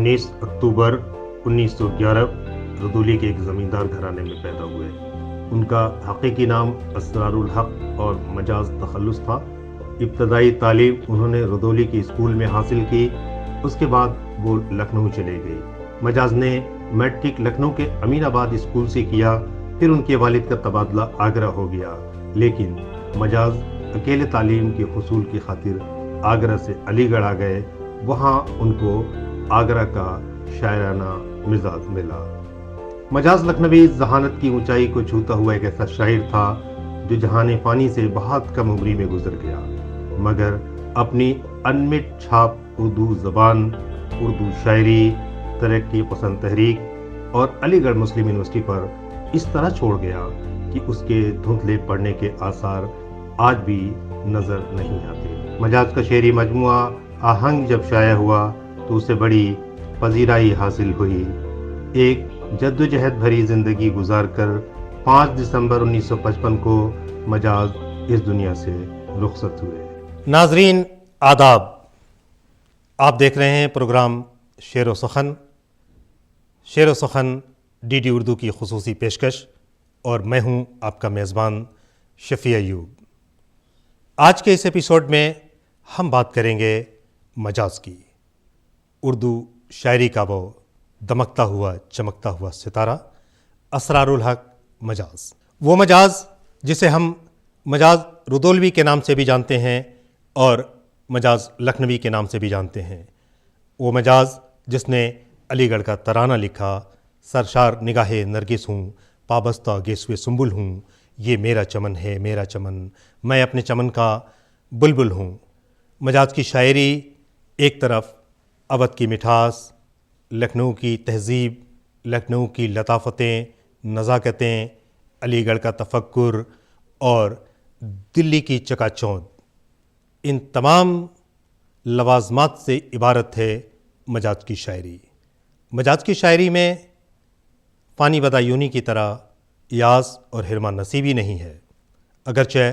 19 अक्टूबर 1911 रदौली के एक ज़मींदार घराने में पैदा हुए। उनका हकीकी नाम असरारुल हक और मजाज तखल्लुस था। इब्तदाई तालीम उन्होंने रदौली के स्कूल में हासिल की। उसके बाद वो लखनऊ चले गई। मजाज ने मैट्रिक लखनऊ के अमीनाबाद स्कूल से किया। फिर उनके वालिद का तबादला आगरा हो गया, लेकिन मजाज अकेले तालीम के हुसूल की खातिर आगरा से अलीगढ़ आ गए। वहाँ उनको आगरा का शायराना मिजाज मिला। मजाज लखनवी जहानत की ऊंचाई को छूता हुआ एक ऐसा शायर था जो जहाने पानी से बहुत कम उम्री में गुजर गया, मगर अपनी अनमिट छाप उर्दू ज़बान, उर्दू शायरी, तरक्की पसंद तहरीक और अलीगढ़ मुस्लिम यूनिवर्सिटी पर इस तरह छोड़ गया कि उसके धुंधले पड़ने के आसार आज भी नज़र नहीं आते। मजाज का शेरी मजमुआ आहंग जब शाया हुआ तो उसे बड़ी पजीराई हासिल हुई। एक जद्दोजहद भरी जिंदगी गुजारकर 5 दिसंबर 1955 को मजाज इस दुनिया से रुखसत हुए। नाजरीन आदाब, आप देख रहे हैं प्रोग्राम शेर व सुखन। शेर व सुखन डीडी उर्दू की खुसूसी पेशकश और मैं हूं आपका मेज़बान शफ़ी अयूब। आज के इस एपिसोड में हम बात करेंगे मजाज की। उर्दू शायरी का वो दमकता हुआ चमकता हुआ सितारा असरारुल हक मजाज, वो मजाज जिसे हम मजाज रुदौलवी के नाम से भी जानते हैं और मजाज लखनवी के नाम से भी जानते हैं। वो मजाज जिसने अलीगढ़ का तराना लिखा, सरशार निगाहे नरगिस हूँ, पाबस्ता गेसवे सुंबुल हूँ, ये मेरा चमन है मेरा चमन, मैं अपने चमन का बुलबुल हूँ। मजाज की शायरी एक तरफ अवध की मिठास, लखनऊ की तहज़ीब, लखनऊ की लताफ़तें, नज़ाकतें, अलीगढ़ का तफक्कुर और दिल्ली की चकाचौंध, इन तमाम लवाज़मात से इबारत है मजाज की शायरी। मजाज की शायरी में फ़ानी बदायूनी की तरह यास और हिरमा नसीबी नहीं है। अगरचे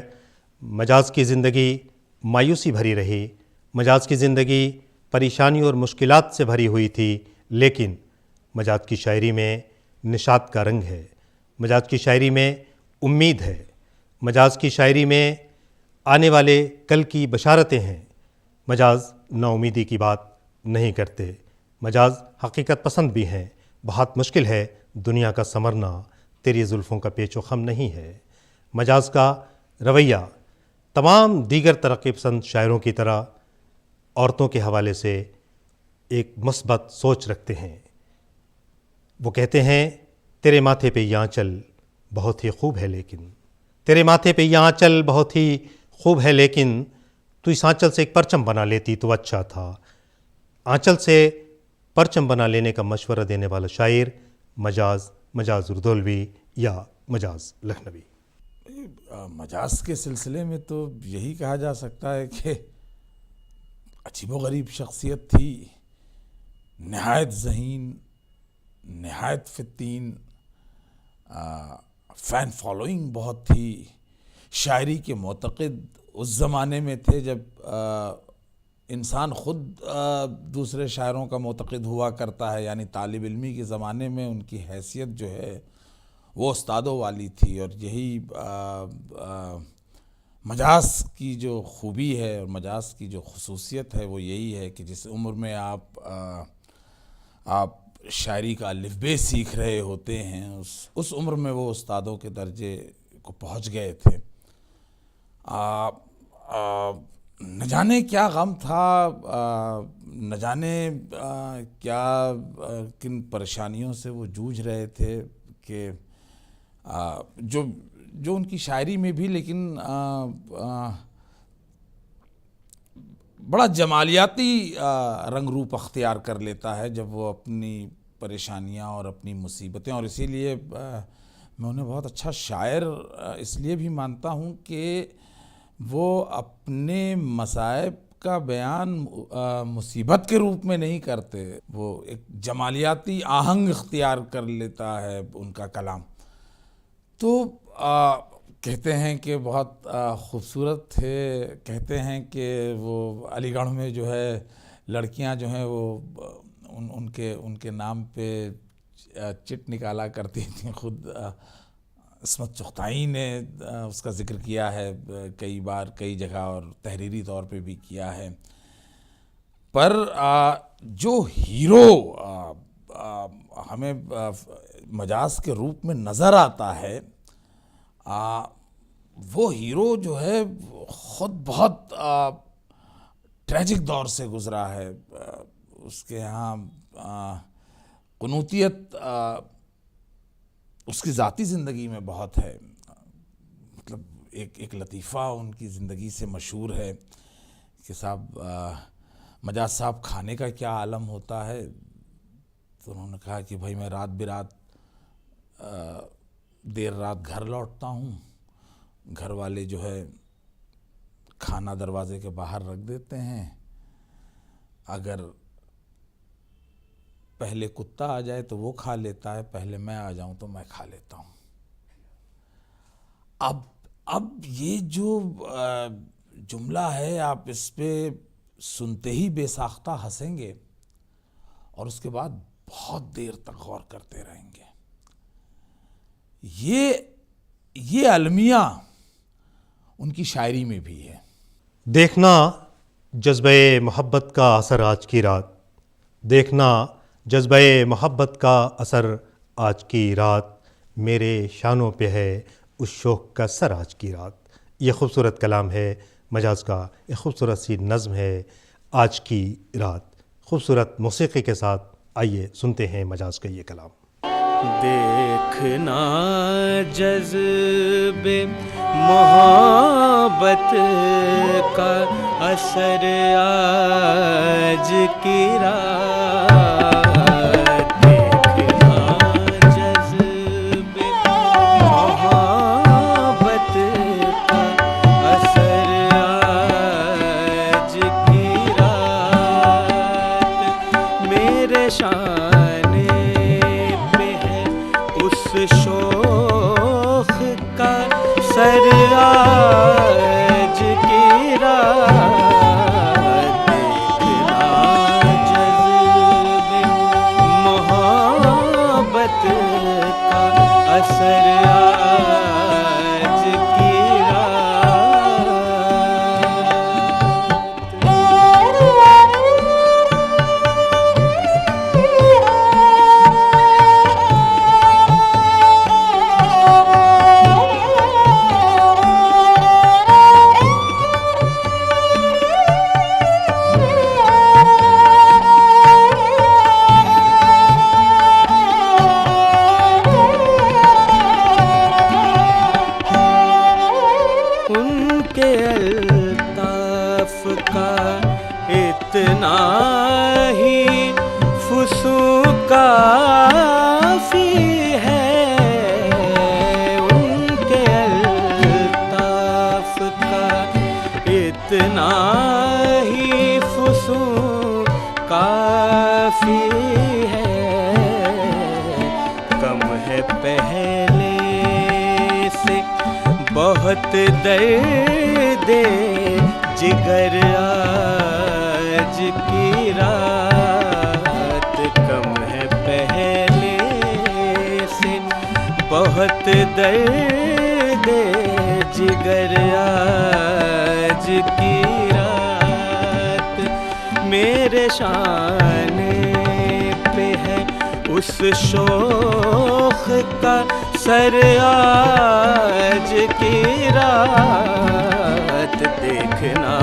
मजाज की ज़िंदगी मायूसी भरी रही, मजाज की ज़िंदगी परेशानी और मुश्किलात से भरी हुई थी, लेकिन मजाज की शायरी में निशात का रंग है, मजाज की शायरी में उम्मीद है, मजाज की शायरी में आने वाले कल की बशारतें हैं। मजाज नाउमीदी की बात नहीं करते, मजाज हकीकत पसंद भी हैं। बहुत मुश्किल है दुनिया का संवरना, तेरी जुल्फ़ों का पेचो खम नहीं है। मजाज का रवैया तमाम दीगर तरक्की पसंद शायरों की तरह औरतों के हवाले से एक मुस्बत सोच रखते हैं। वो कहते हैं तेरे माथे पे ये आंचल बहुत ही खूब है, लेकिन तेरे माथे पे ये आंचल बहुत ही खूब है, लेकिन तू इस आंचल से एक परचम बना लेती तो अच्छा था। आंचल से परचम बना लेने का मशवरा देने वाला शायर मजाज रुदौलवी या मजाज लखनवी। मजाज के सिलसिले में तो यही कहा जा सकता है कि अजीबोगरीब शख्सियत थी, नहायत ज़हीन, नहायत फ़ितीन, फ़ैन फॉलोइंग बहुत थी। शायरी के मोतक़िद उस ज़माने में थे जब इंसान ख़ुद दूसरे शायरों का मोतक़िद हुआ करता है, यानी तालिब इल्मी के ज़माने में उनकी हैसियत जो है वो उस्तादों वाली थी। और यही मजाज की जो खूबी है और मजाज की जो खुसूसियत है वो यही है कि जिस उम्र में आप शायरी का अलिफ़बे सीख रहे होते हैं, उस उम्र में वो उस्तादों के दर्जे को पहुंच गए थे। न जाने क्या गम था, न जाने क्या किन परेशानियों से वो जूझ रहे थे कि जो उनकी शायरी में भी, लेकिन बड़ा जमालियाती रंग रूप अख्तियार कर लेता है जब वो अपनी परेशानियां और अपनी मुसीबतें, और इसीलिए मैं उन्हें बहुत अच्छा शायर इसलिए भी मानता हूँ कि वो अपने मसाइब का बयान मुसीबत के रूप में नहीं करते, वो एक जमालियाती आहंग अख्तियार कर लेता है उनका कलाम। तो कहते हैं कि बहुत ख़ूबसूरत थे, कहते हैं कि वो अलीगढ़ में जो है लड़कियां जो हैं वो उनके नाम पे चिट निकाला करती थी। खुद इस्मत चुग़ताई ने उसका जिक्र किया है कई बार, कई जगह, और तहरीरी तौर पे भी किया है। पर जो हीरो हमें मजाज के रूप में नज़र आता है, वो हीरो जो है ख़ुद बहुत ट्रेजिक दौर से गुज़रा है। उसके यहाँ क़ुनूतियत उसकी ज़ाती ज़िंदगी में बहुत है। मतलब एक लतीफ़ा उनकी ज़िंदगी से मशहूर है कि साहब, मजाज साहब खाने का क्या आलम होता है। तो उन्होंने कहा कि भाई मैं रात बिरात देर रात घर लौटता हूँ, घर वाले जो है खाना दरवाजे के बाहर रख देते हैं, अगर पहले कुत्ता आ जाए तो वो खा लेता है, पहले मैं आ जाऊं तो मैं खा लेता हूं। अब ये जो जुमला है, आप इस पे सुनते ही बेसाख्ता हंसेंगे और उसके बाद बहुत देर तक गौर करते रहेंगे। ये अलमिया उनकी शायरी में भी है। देखना जज्बे मोहब्बत का असर आज की रात, देखना जज्बे मोहब्बत का असर आज की रात, मेरे शानों पे है उस शौक़ का सर आज की रात। ये खूबसूरत कलाम है मजाज का, एक खूबसूरत सी नज़्म है आज की रात। खूबसूरत मौसीक़ी के साथ आइए सुनते हैं मजाज का ये कलाम। देखना जज्बे मोहब्बत का असर आज की रात, देखना जज्बे मोहब्बत का असर आज की रात, मेरे शाने पे है उस शौक़ का सर आज की रात, देखना जज्बे मोहब्बत का असर आज की उनके अल्ताफ का इतना ही फुसूं काफ़ी है, उनके अल्ताफ का इतना ही फुसूं काफ़ी है, कम है पहले से बहुत दर्द जिगर आज की रात, कम है पहले से बहुत दर्द जिगर आज की रात, मेरे शाने पे है उस शौक़ का सर आज की रात, देखना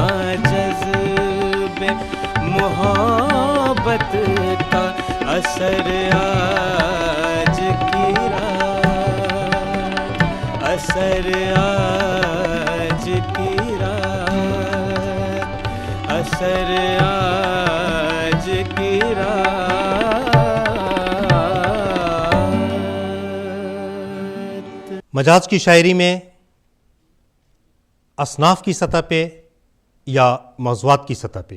जज्बे मोहब्बत का असर आज की रात, असर आज की रात, असर आज की रात। मजाज की शायरी में असनाफ़ की सतह पे या मौज़ूआत की सतह पे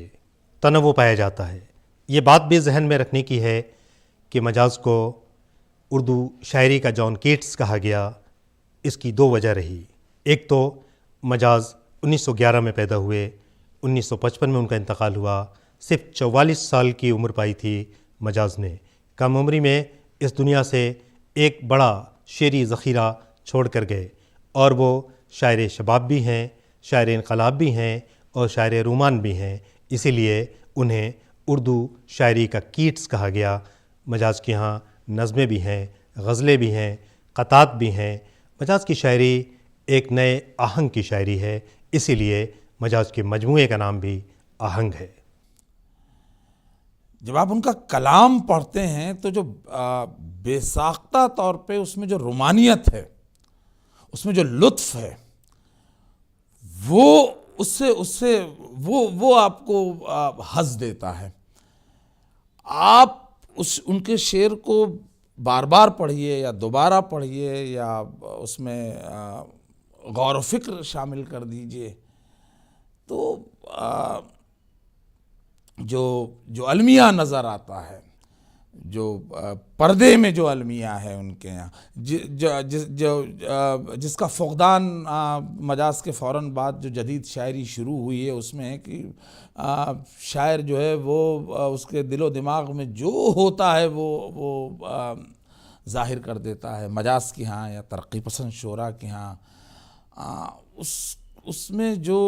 तनव्वुर पाया जाता है। ये बात भी जहन में रखने की है कि मजाज को उर्दू शायरी का जॉन कीट्स कहा गया। इसकी दो वजह रही। एक तो मजाज 1911 में पैदा हुए, 1955 में उनका इंतकाल हुआ, सिर्फ 44 साल की उम्र पाई थी मजाज ने कम उम्री में इस दुनिया से एक बड़ा शेरी ज़ख़ीरा छोड़ कर गए और वो शायर शबाब भी हैं, शायर इनकलाब भी हैं और शायर रूमान भी हैं। इसीलिए उन्हें उर्दू शायरी का कीट्स कहा गया। मजाज के यहाँ नज़में भी हैं, गज़लें भी हैं, क़तात भी हैं। मजाज की शायरी एक नए आहंग की शायरी है, इसीलिए मजाज के मजमूए का नाम भी आहंग है। जब आप उनका कलाम पढ़ते हैं तो जो बेसाख्ता तौर पे उसमें जो रोमानियत है, उसमें जो लुत्फ़ है, वो उससे उससे वो आपको हज़ देता है। आप उनके शेर को बार बार पढ़िए या दोबारा पढ़िए या उसमें गौर व फिक्र शामिल कर दीजिए, तो जो अलमिया नज़र आता है, जो पर्दे में जो अलमिया है उनके यहाँ, जिसका फुक़दान मजाज के फ़ौरन बाद जो जदीद शायरी शुरू हुई है उसमें है कि शायर जो है वो उसके दिलो दिमाग में जो होता है वो ज़ाहिर कर देता है। मजाज के यहाँ या तरक्की पसंद शोरा के यहाँ उसमें जो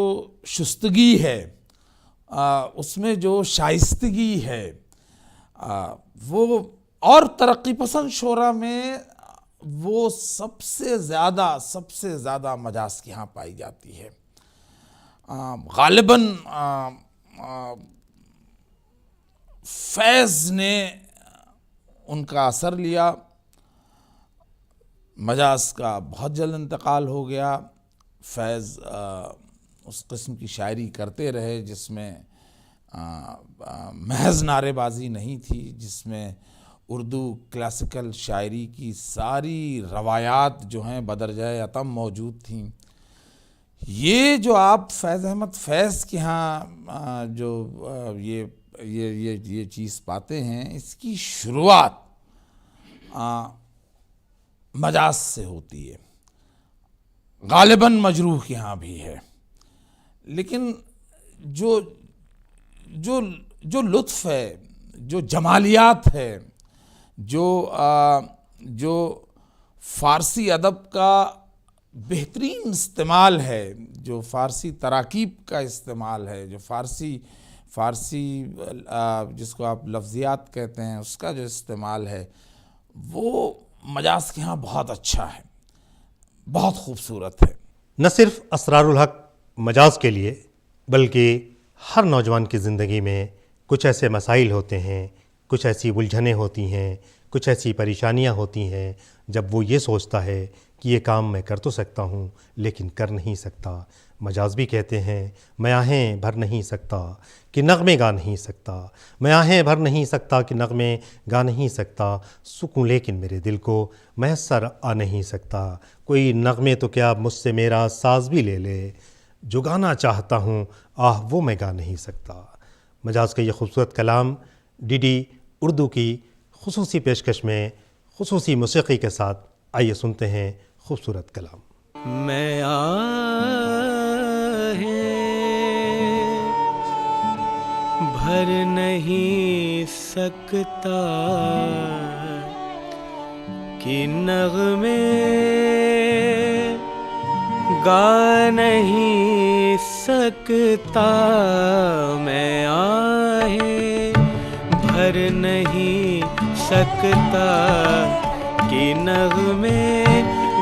शुस्तगी है, उसमें जो शाइस्तगी है, वो और तरक्की पसंद शोरा में वो सबसे ज़्यादा मजाज के यहाँ पाई जाती है। गालिबन फैज़ ने उनका असर लिया। मजाज का बहुत जल्द इंतकाल हो गया। फैज़ उस किस्म की शायरी करते रहे जिसमें महज नारेबाजी नहीं थी, जिसमें उर्दू क्लासिकल शायरी की सारी रवायात जो हैं बदरजाए अतम मौजूद थीं। ये जो आप फैज़ अहमद फैज़ के यहाँ जो ये चीज़ पाते हैं, इसकी शुरुआत मजाज से होती है। गालिबन मजरूह के यहाँ भी है, लेकिन जो लुत्फ़ है, जो जमालियात है, जो फ़ारसी अदब का बेहतरीन इस्तेमाल है, जो फ़ारसी तराकीब का इस्तेमाल है, जो फ़ारसी जिसको आप लफ्ज़ियात कहते हैं उसका जो इस्तेमाल है, वो मजाज के यहाँ बहुत अच्छा है, बहुत खूबसूरत है। न सिर्फ़ असरारुल हक़ मजाज के लिए बल्कि हर नौजवान की ज़िंदगी में कुछ ऐसे मसाइल होते हैं, कुछ ऐसी उलझनें होती हैं, कुछ ऐसी परेशानियां होती हैं जब वो ये सोचता है कि ये काम मैं कर तो सकता हूँ लेकिन कर नहीं सकता। मजाज भी कहते हैं मैं आहें भर नहीं सकता कि नग़मे गा नहीं सकता, मैं आहें भर नहीं सकता कि नग़मे गा नहीं सकता, सुकून लेकिन मेरे दिल को मैसर आ नहीं सकता, कोई नग़मे तो क्या मुझसे मेरा साज़ भी ले ले, जो गाना चाहता हूँ आह वो मैं गा नहीं सकता। मजाज का ये खूबसूरत कलाम डीडी उर्दू की खुसूसी पेशकश में खुसूसी मौसीक़ी के साथ आइए सुनते हैं खूबसूरत कलाम। मैं भर नहीं सकता कि नग़मे गा नहीं सकता, मैं आहें भर नहीं सकता कि नग़मे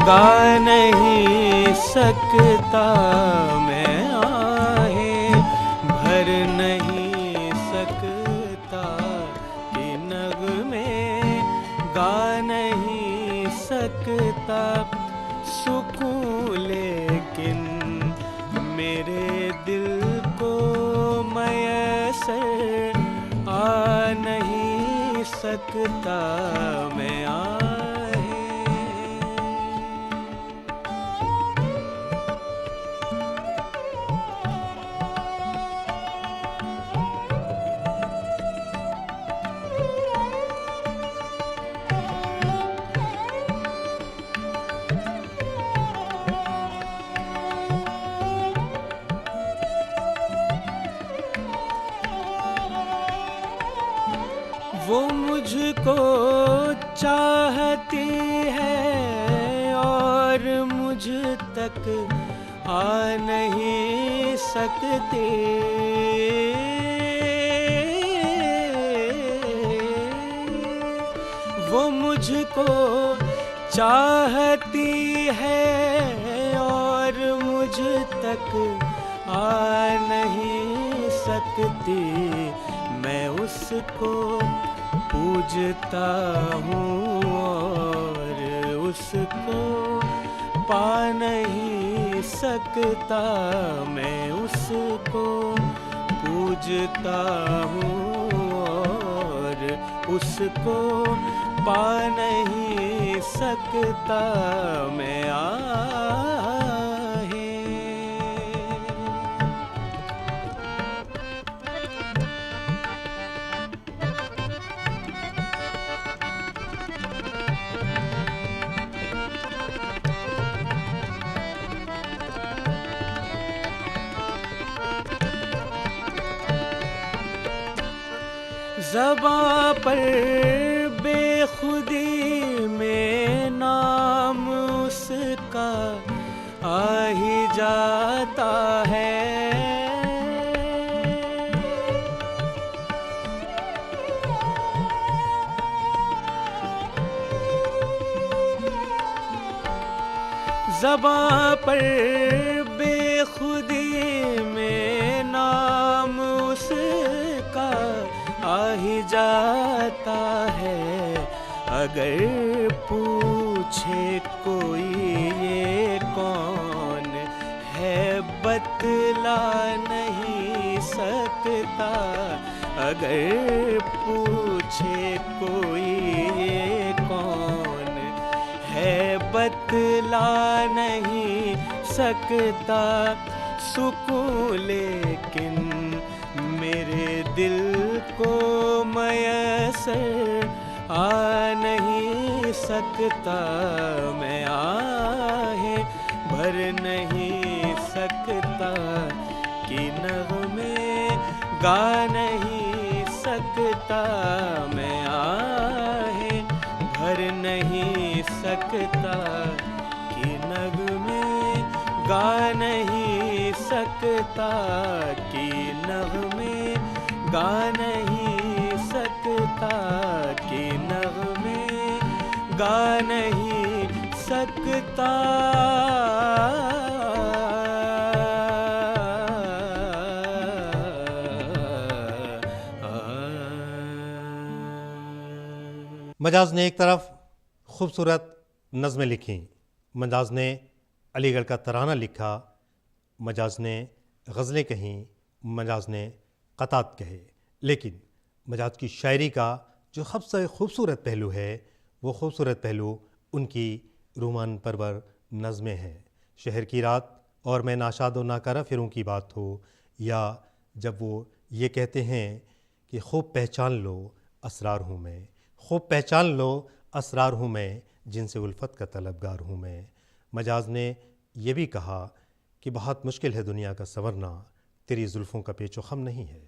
गा नहीं सकता, मैं आहें भर नहीं सकता कि नग़मे गा नहीं सकता, सुकून लेकिन मेरे दिल को मैसर आ नहीं सकता, मैं वो मुझको चाहती है और मुझ तक आ नहीं सकती। वो मुझको चाहती है और मुझ तक आ नहीं सकती। मैं उसको पूजता हूँ और उसको पा नहीं सकता। मैं उसको पूजता हूँ और उसको पा नहीं सकता। मैं ज़बां पर बेखुदी में नाम उसका आ ही जाता है। ज़बां पर बेखुदी में नाम उसका आ ही जाता है। अगर पूछे कोई ये कौन है बतला नहीं सकता। अगर पूछे कोई ये कौन है बतला नहीं सकता। सुकून लेकिन मेरे दिल को मयसर आ नहीं सकता। मैं आहें भर नहीं सकता कि नग़्मे गा नहीं सकता। मैं आहें भर नहीं सकता कि नग़्मे गा नहीं सकता। कि नग़्मे गा नहीं सकता। कि नग़्मे गा नहीं सकता। मजाज ने एक तरफ खूबसूरत नज़में लिखीं, मजाज ने अलीगढ़ का तराना लिखा, मजाज ने गज़लें कहीं, मजाज ने क़तात कहे। लेकिन मजाज की शायरी का जो सबसे खूबसूरत पहलू है वो खूबसूरत पहलू उनकी रूमान परवर नज़में हैं। शहर की रात और मैं नाशाद व नाकारा फिरूं की बात हो, या जब वो ये कहते हैं कि खूब पहचान लो असरार हूँ मैं, खूब पहचान लो असरार हूँ मैं, जिनसे उल्फत का तलबगार हूँ मैं। मजाज ने यह भी कहा कि बहुत मुश्किल है दुनिया का संवरना, तेरी जुल्फ़ों का पेचो खम नहीं है।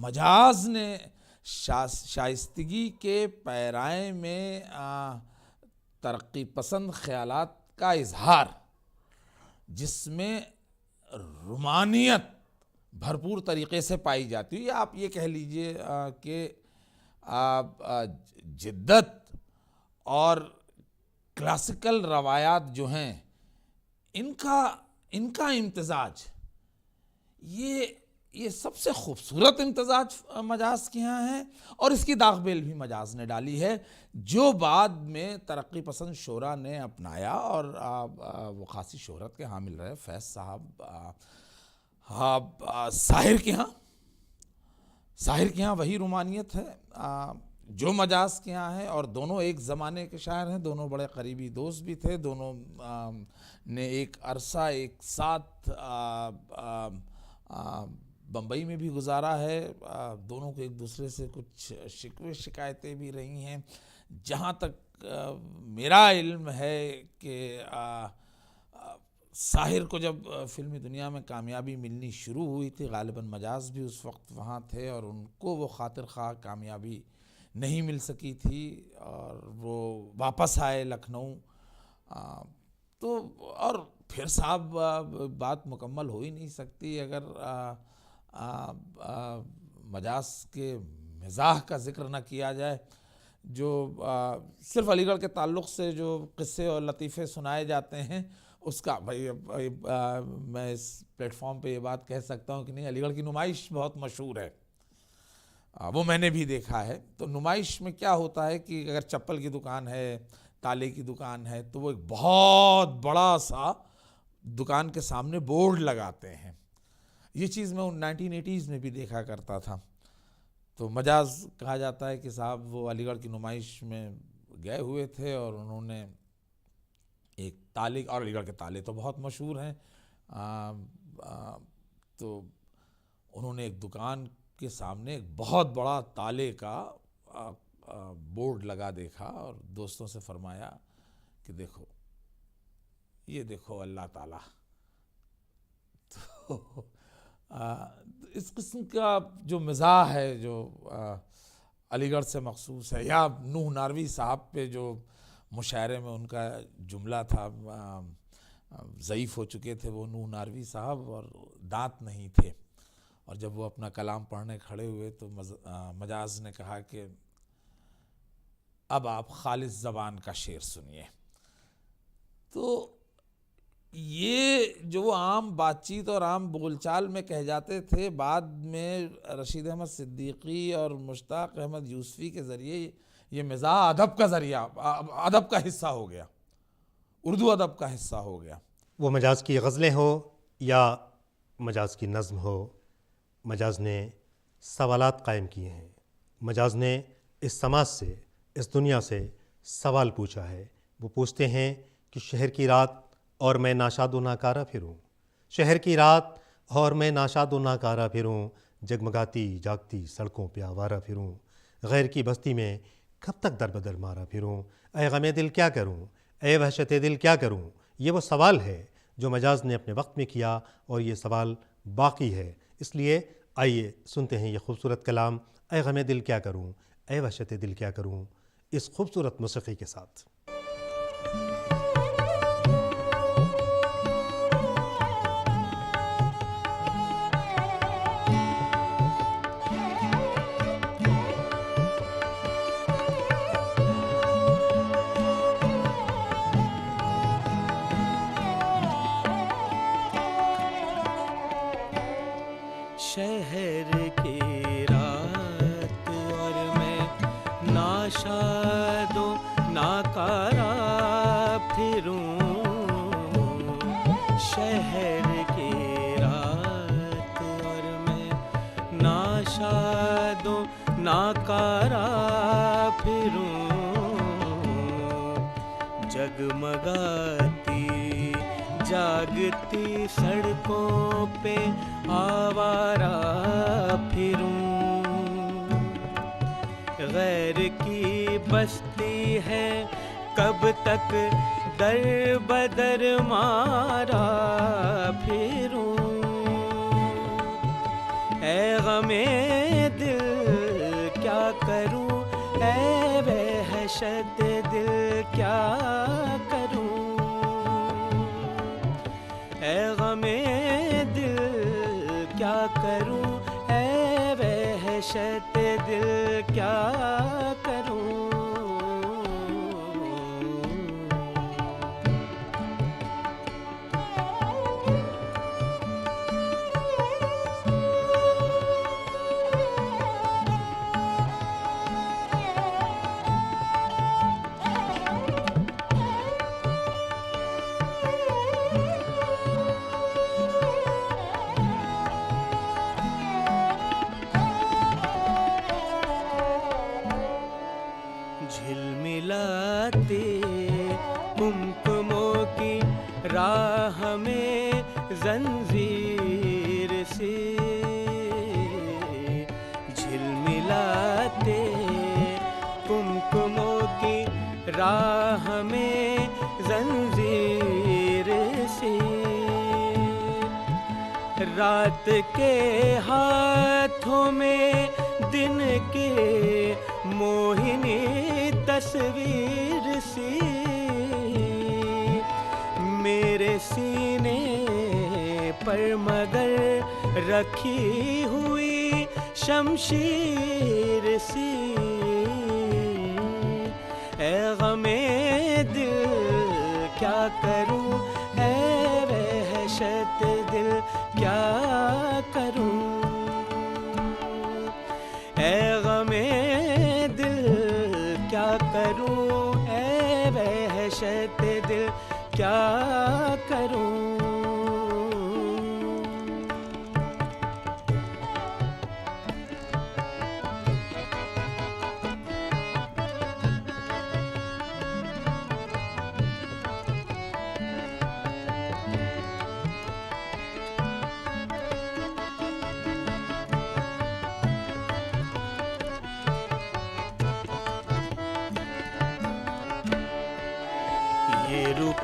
मजाज ने शाइस्तगी के पैराए में तरक्की पसंद ख़यालात का इजहार, जिसमें रुमानियत भरपूर तरीक़े से पाई जाती है, या आप ये कह लीजिए कि जिद्दत और क्लासिकल रवायात जो हैं इनका इम्तिजाज, ये सबसे खूबसूरत इम्तिजाज मजाज के यहाँ है। और इसकी दागबेल भी मजाज ने डाली है, जो बाद में तरक्की पसंद शोरा ने अपनाया और वो खासी शोहरत के हामिल रहे। फैज़ साहब साहिर के यहाँ वही रुमानियत है जो मजाज के यहाँ है। और दोनों एक ज़माने के शायर हैं, दोनों बड़े करीबी दोस्त भी थे, दोनों ने एक अरसा एक साथ बम्बई में भी गुजारा है। दोनों को एक दूसरे से कुछ शिकवे शिकायतें भी रही हैं। जहाँ तक मेरा इल्म है कि साहिर को जब फ़िल्मी दुनिया में कामयाबी मिलनी शुरू हुई थी, ग़ालिबन मजाज भी उस वक्त वहाँ थे और उनको वो खातिर ख़्वाह कामयाबी नहीं मिल सकी थी और वो वापस आए लखनऊ। तो और फिर साहब बात मुकम्मल हो ही नहीं सकती अगर मजाज के मिजाह का जिक्र न किया जाए। जो सिर्फ अलीगढ़ के ताल्लुक़ से जो किस्से और लतीफ़े सुनाए जाते हैं उसका भाई मैं इस प्लेटफॉर्म पे ये बात कह सकता हूँ कि नहीं, अलीगढ़ की नुमाइश बहुत मशहूर है, वो मैंने भी देखा है। तो नुमाइश में क्या होता है कि अगर चप्पल की दुकान है, ताले की दुकान है, तो वो एक बहुत बड़ा सा दुकान के सामने बोर्ड लगाते हैं। ये चीज़ मैं 1980s में भी देखा करता था। तो मजाज कहा जाता है कि साहब वो अलीगढ़ की नुमाइश में गए हुए थे और उन्होंने एक ताले, और अलीगढ़ के ताले तो बहुत मशहूर हैं, तो उन्होंने एक दुकान के सामने एक बहुत बड़ा ताले का बोर्ड लगा देखा और दोस्तों से फरमाया कि देखो, ये देखो अल्लाह ताला। तो इस किस्म का जो मिजाह है जो अलीगढ़ से मखसूस है, या नूह नारवी साहब पे जो मुशायरे में उनका जुमला था, ज़ईफ़ हो चुके थे वो नूह नारवी साहब और दांत नहीं थे, और जब वो अपना कलाम पढ़ने खड़े हुए तो मजाज ने कहा कि अब आप खालिस ज़बान का शेर सुनिए। तो ये जो आम बातचीत और आम बोलचाल में कह जाते थे, बाद में रशीद अहमद सिद्दीकी और मुश्ताक अहमद यूसुफ़ी के ज़रिए ये मिज़ाह अदब का ज़रिया, अदब का हिस्सा हो गया, उर्दू अदब का हिस्सा हो गया। वो मजाज की गज़लें हो या मजाज की नज़्म हो, मजाज ने सवालात कायम किए हैं। मजाज ने इस समाज से, इस दुनिया से सवाल पूछा है। वो पूछते हैं कि शहर की रात और मैं नाशाद व नाकारा फिरूं, शहर की रात और मैं नाशाद व नाकारा फिरूं, जगमगाती जागती सड़कों पे आवारा फिरूं, गैर की बस्ती में कब तक दर बदर मारा फिरूं, ऐ गमे दिल क्या करूं, ऐ वहशत दिल क्या करूं। ये वो सवाल है जो मजाज ने अपने वक्त में किया और ये सवाल बाकी है। इसलिए आइए सुनते हैं ये खूबसूरत कलाम, ऐ गमे दिल क्या करूं, ऐ वहशत दिल क्या करूं, इस खूबसूरत मौसीक़ी के साथ। शहर की रात और मैं नाशाद व नाकारा फिरूं, शहर की रात और मैं नाशाद व नाकारा फिरूं, जगमगाती जागती सड़कों पे आवारा फिरूं, गैर की बस्ती है कब तक दर बदर मारा फिरूं, ऐ गमे दिल क्या करूं, ऐ वहशत दिल क्या करूं, ऐ गमे दिल क्या करूं, ऐ वहशत दिल क्या करूं। झिलमिलाते कुमकुमों की राह में जंजीर से, झिलमिलाते कुमकुमों की राह में जंजीर से, रात के हाथों में दिन के मोहिनी तस्वीर सी मेरे सीने पर मगर रखी हुई शमशीर सी ए गमे दिल क्या करूं ए वहशत दिल क्या करूं ए गमे दिल क्या करूं ए वहशत दिल क्या करूं।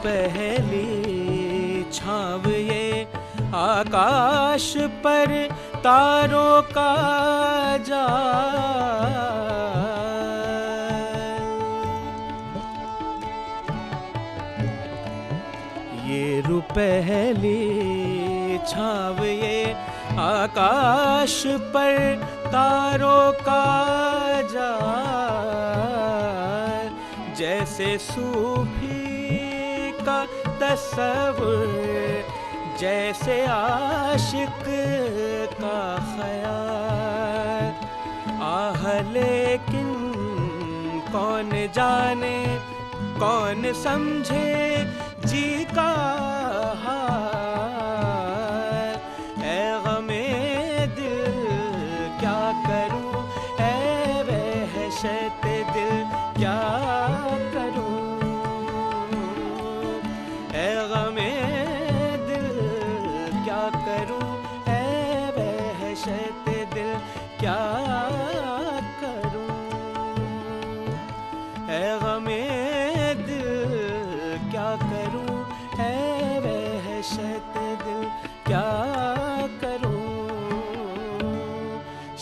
पहली छाव ये आकाश पर तारों का जाल ये पहली छाव ये आकाश पर तारों का जाल जैसे सूफी का तस्वुर जैसे आशिक का ख्याल आह लेकिन कौन जाने कौन समझे जी का हाल ए गमे दिल क्या करूं ए वहशत दिल क्या करूं ए गमे दिल क्या करूं ए वहशत दिल क्या करूं ए गमे दिल क्या करूं ए वहशत दिल क्या करूं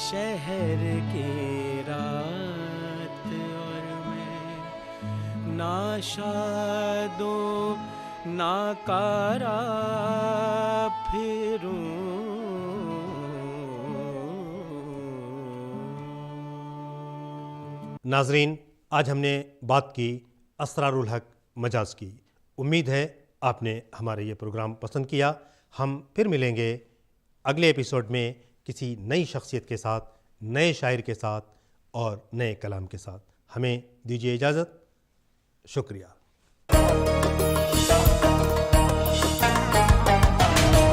शहर की रात और मैं नाशादों नाकारा फिरूं। नाजरीन, आज हमने बात की असरारुल हक मजाज की। उम्मीद है आपने हमारे ये प्रोग्राम पसंद किया। हम फिर मिलेंगे अगले एपिसोड में किसी नई शख्सियत के साथ, नए शायर के साथ और नए कलाम के साथ। हमें दीजिए इजाज़त। शुक्रिया।